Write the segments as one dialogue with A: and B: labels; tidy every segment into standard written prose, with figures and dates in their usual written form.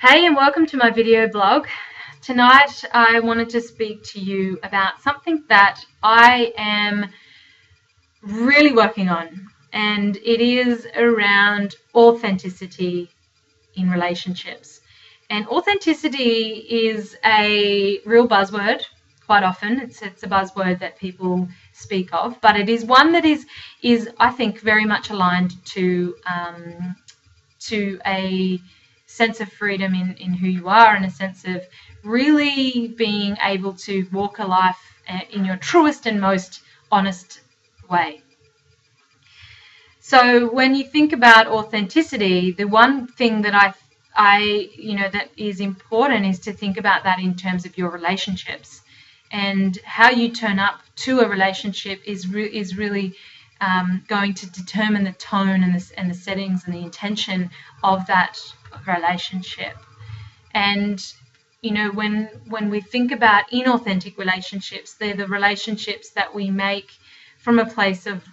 A: Hey, and welcome to my video blog. Tonight I wanted to speak to you about something that I am really working on, and it is around authenticity in relationships. And authenticity is a real buzzword quite often. It's a buzzword that people speak of, but it is one that is I think very much aligned to a sense of freedom in who you are, and a sense of really being able to walk a life in your truest and most honest way. So when you think about authenticity, the one thing that I that is important is to think about that in terms of your relationships, and how you turn up to a relationship is really going to determine the tone and the settings and the intention of that relationship. And when we think about inauthentic relationships, they're the relationships that we make from a place of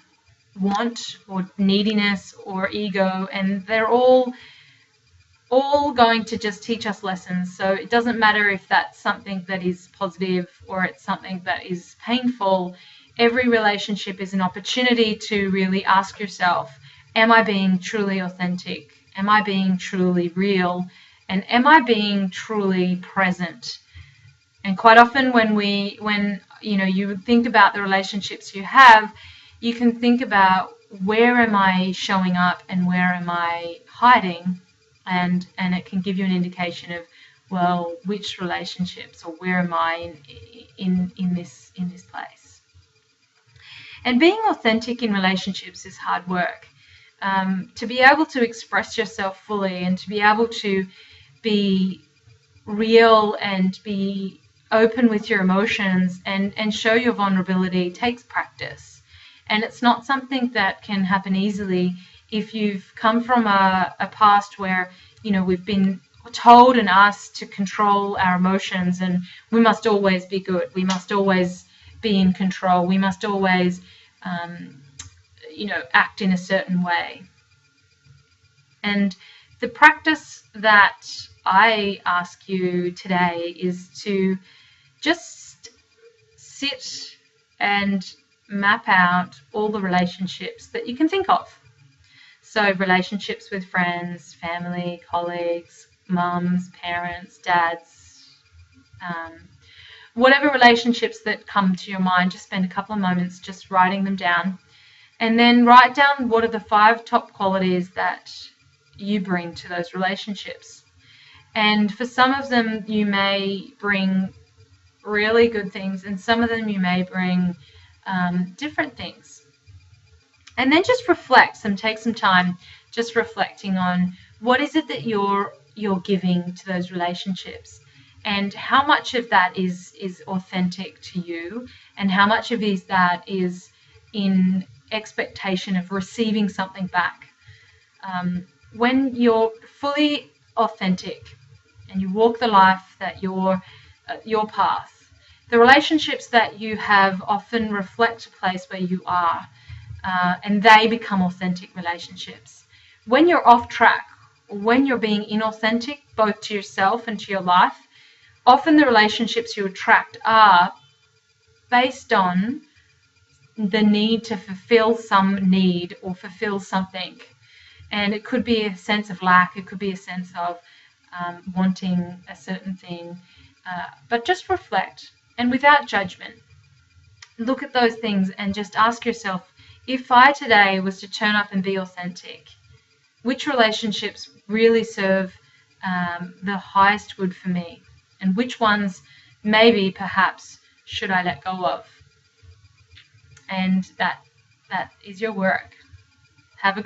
A: want or neediness or ego, and they're all going to just teach us lessons. So it doesn't matter if that's something that is positive or it's something that is painful. Every relationship is an opportunity to really ask yourself, am I being truly authentic? Am I being truly real? And am I being truly present? And quite often when you think about the relationships you have, you can think about, where am I showing up and where am I hiding? And it can give you an indication of, well, which relationships, or where am I in this place. And being authentic in relationships is hard work. To be able to express yourself fully, and to be able to be real and be open with your emotions and show your vulnerability takes practice. And it's not something that can happen easily if you've come from a past where we've been told and asked to control our emotions, and we must always be good, we must always be in control, we must always act in a certain way. And the practice that I ask you today is to just sit and map out all the relationships that you can think of. So relationships with friends, family, colleagues, mums, parents, dads, whatever relationships that come to your mind, just spend a couple of moments just writing them down. And then write down, what are the 5 top qualities that you bring to those relationships. And for some of them you may bring really good things, and some of them you may bring different things. And then just reflect, take some time just reflecting on, what is it that you're giving to those relationships, and how much of that is authentic to you, and how much of that is in expectation of receiving something back. When you're fully authentic and you walk the life that your path, the relationships that you have often reflect a place where you are, and they become authentic relationships. When you're off track, or when you're being inauthentic, both to yourself and to your life, often the relationships you attract are based on the need to fulfill some need or fulfill something. And it could be a sense of lack, it could be a sense of wanting a certain thing, but just reflect, and without judgment, look at those things and just ask yourself, if I today was to turn up and be authentic, which relationships really serve the highest good for me, and which ones maybe perhaps should I let go of? And that is your work. Have a